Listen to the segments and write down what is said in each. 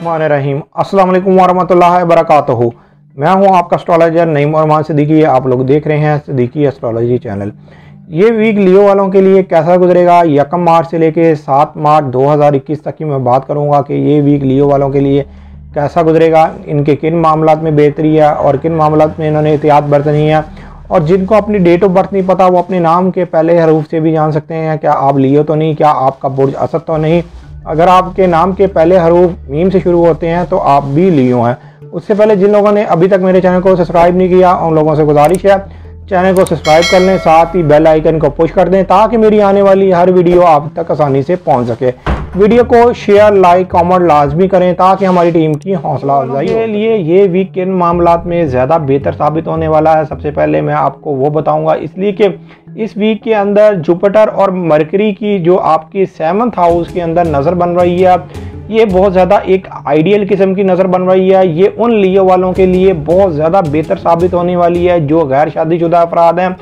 बिस्मिल्लाहिर्रहमानिर्रहीम। अस्सलाम वालेकुम वरहमतुल्लाहि वबरकातुहू। मैं हूं आपका एस्ट्रोलॉजर नईम रहमान सिद्दीकी। आप लोग देख रहे हैं सिद्दीकी एस्ट्रोलॉजी चैनल। ये वीक लियो वालों के लिए कैसा गुजरेगा 1 मार्च से लेकर 7 मार्च 2021 तक की मैं बात करूंगा कि ये वीक लियो वालों के लिए कैसा गुजरेगा, इनके किन मामलात में बेहतरी है और किन मामलात में इन्होंने एहतियात बरतनी है। और जिनको अपनी डेट ऑफ बर्थ नहीं पता वो अपने नाम के पहले हरूफ से भी जान सकते हैं क्या आप लियो तो नहीं, क्या आपका बुर्ज असद तो नहीं। अगर आपके नाम के पहले हरूफ मीम से शुरू होते हैं तो आप भी लियो हैं। उससे पहले जिन लोगों ने अभी तक मेरे चैनल को सब्सक्राइब नहीं किया उन लोगों से गुजारिश है चैनल को सब्सक्राइब कर लें, साथ ही बेल आइकन को पुश कर दें ताकि मेरी आने वाली हर वीडियो आप तक आसानी से पहुंच सके। वीडियो को शेयर लाइक कमेंट लाजमी करें ताकि हमारी टीम की हौसला अफजाई के लिए ये वीक किन मामलात में ज़्यादा बेहतर साबित होने वाला है सबसे पहले मैं आपको वो बताऊंगा, इसलिए कि इस वीक के अंदर जुपिटर और मरकरी की जो आपकी 7th हाउस के अंदर नज़र बन रही है ये बहुत ज़्यादा एक आइडियल किस्म की नज़र बन रही है। ये उन लियो वालों के लिए बहुत ज़्यादा बेहतर साबित होने वाली है जो गैर शादीशुदा अफराद हैं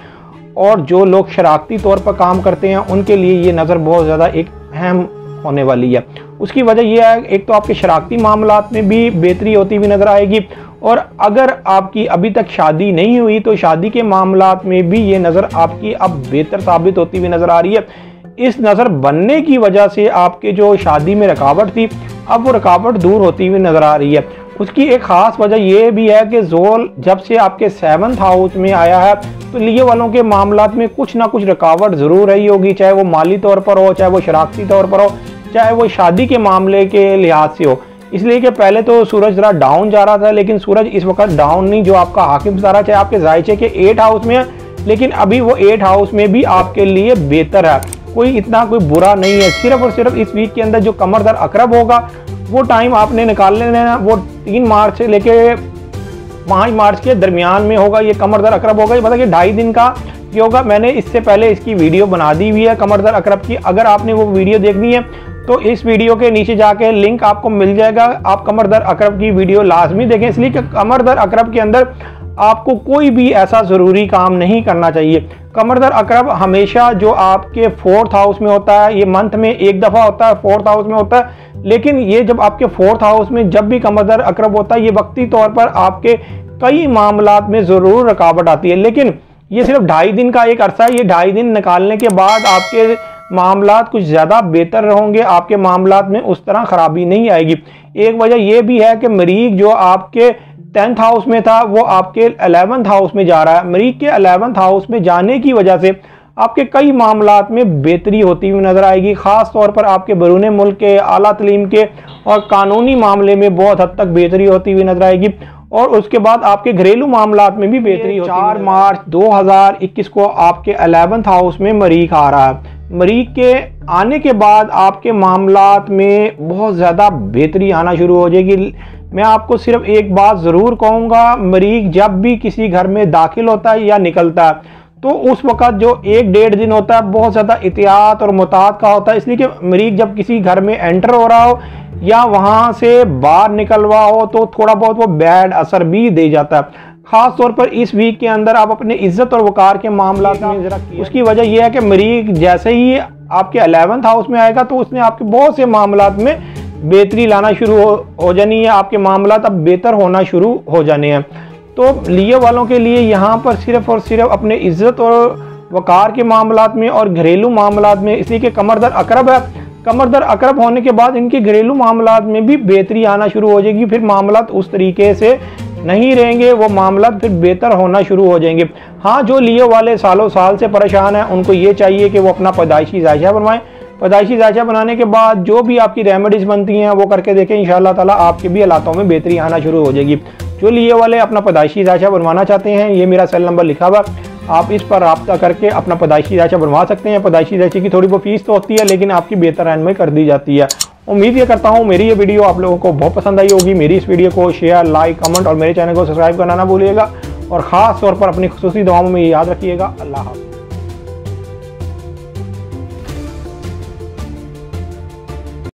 और जो लोग शरारती तौर पर काम करते हैं उनके लिए ये नज़र बहुत ज़्यादा एक अहम होने वाली है। उसकी वजह यह है एक तो आपके शरारती मामलात में भी बेहतरी होती हुई नज़र आएगी और अगर आपकी अभी तक शादी नहीं हुई तो शादी के मामलात में भी ये नज़र आपकी अब बेहतर साबित होती हुई नज़र आ रही है। इस नज़र बनने की वजह से आपके जो शादी में रुकावट थी अब वो रुकावट दूर होती हुई नज़र आ रही है। उसकी एक ख़ास वजह यह भी है कि जोल जब से आपके 7th हाउस में आया है तो लियो वालों के मामलात में कुछ ना कुछ रुकावट ज़रूर रही होगी, चाहे वो माली तौर पर हो, चाहे वो शरारती तौर पर हो, चाहे वो शादी के मामले के लिहाज से हो। इसलिए कि पहले तो सूरज ज़रा डाउन जा रहा था लेकिन सूरज इस वक्त डाउन नहीं, जो आपका हाकिम सितारा चाहे आपके जायचे के 8 हाउस में है लेकिन अभी वो 8 हाउस में भी आपके लिए बेहतर है, कोई इतना कोई बुरा नहीं है। सिर्फ और सिर्फ इस वीक के अंदर जो कमर दर अकरब होगा वो टाइम आपने निकाल लेना है, वो 3 मार्च से लेके 5 मार्च के दरमियान में होगा। ये कमर दर अकरब होगा, ये मतलब कि 2.5 दिन का ये होगा। मैंने इससे पहले इसकी वीडियो बना दी हुई है कमर दर अकरब की, अगर आपने वो वीडियो देखनी है तो इस वीडियो के नीचे जाके लिंक आपको मिल जाएगा, आप कमर दर अकरब की वीडियो लाजमी देखें। इसलिए कि कमर दर अकरब के अंदर आपको कोई भी ऐसा ज़रूरी काम नहीं करना चाहिए। कमर दर अकरब हमेशा जो आपके 4th हाउस में होता है, ये मंथ में एक दफ़ा होता है, 4th हाउस में होता है, लेकिन ये जब आपके 4th हाउस में जब भी कमर दर अकरब होता है ये वक्ती तौर पर आपके कई मामलात में ज़रूर रुकावट आती है, लेकिन ये सिर्फ 2.5 दिन का एक अरसा है। ये 2.5 दिन निकालने के बाद आपके मामलात कुछ ज़्यादा बेहतर होंगे, आपके मामलात में उस तरह ख़राबी नहीं आएगी। एक वजह यह भी है कि मरीख जो आपके 10th हाउस में था वो आपके 11th हाउस में जा रहा है। मरीख के 11th हाउस में जाने की वजह से आपके कई मामलात में बेहतरी होती हुई नज़र आएगी, ख़ास तौर पर आपके बैरून मुल्क के आला तलीम के और कानूनी मामले में बहुत हद तक बेहतरी होती हुई नज़र आएगी और उसके बाद आपके घरेलू मामलात में भी बेहतरी होती है। 4 मार्च 2021 को आपके 11th हाउस में मरीख आ रहा है। मरीख के आने के बाद आपके मामलात में बहुत ज़्यादा बेहतरी आना शुरू हो जाएगी। मैं आपको सिर्फ एक बात ज़रूर कहूँगा, मरीख जब भी किसी घर में दाखिल होता है या निकलता है तो उस वक़्त जो 1-1.5 दिन होता है बहुत ज़्यादा एहतियात और मुताद का होता है, इसलिए कि मरीख जब किसी घर में एंटर हो रहा हो या वहाँ से बाहर निकल रहा हो तो थोड़ा बहुत वो बैड असर भी दे जाता है। ख़ास तौर पर इस वीक के अंदर आप अपने इज्जत और वकार के मामला में ज़रा, उसकी वजह यह है कि मरीख जैसे ही आपके 11th हाउस में आएगा तो उसने आपके बहुत से मामलात में बेहतरी लाना शुरू हो जानी है, आपके मामलात अब बेहतर होना शुरू हो जाने हैं। तो लियो वालों के लिए यहाँ पर सिर्फ और सिर्फ अपने इज्जत और वकार के मामलात में और घरेलू मामलात में, इसलिए कि कमर दर अकरब है, कमर दर अकरब होने के बाद इनके घरेलू मामलात में भी बेहतरी आना शुरू हो जाएगी। फिर मामलात उस तरीके से नहीं रहेंगे, वो मामलात फिर बेहतर होना शुरू हो जाएंगे। हाँ, जो लियो वाले सालों साल से परेशान हैं उनको ये चाहिए कि वो अपना पैदाइशी जायजा बनवाएं। पैदाइशी जायजा बनाने के बाद जो भी आपकी रेमेडीज़ बनती हैं वो करके देखें, इंशाअल्लाह ताला आपके भी हालातों में बेहतरी आना शुरू हो जाएगी। जो लियो वाले अपना पैदाइशी जायजा बनवाना चाहते हैं ये मेरा सेल नंबर लिखा हुआ, आप इस पर रब्ता करके अपना पैदाइशी जायजा बनवा सकते हैं। पैदाइशी जायजे की थोड़ी बहुत फीस तो होती है लेकिन आपकी बेहतर रहनुमाई कर दी जाती है। उम्मीद ये करता हूँ मेरी ये वीडियो आप लोगों को बहुत पसंद आई होगी। मेरी इस वीडियो को शेयर लाइक कमेंट और मेरे चैनल को सब्सक्राइब करना ना भूलिएगा और ख़ास तौर पर अपनी खुसूसी दुआओं में याद रखिएगा। अल्लाह हाफ़िज़।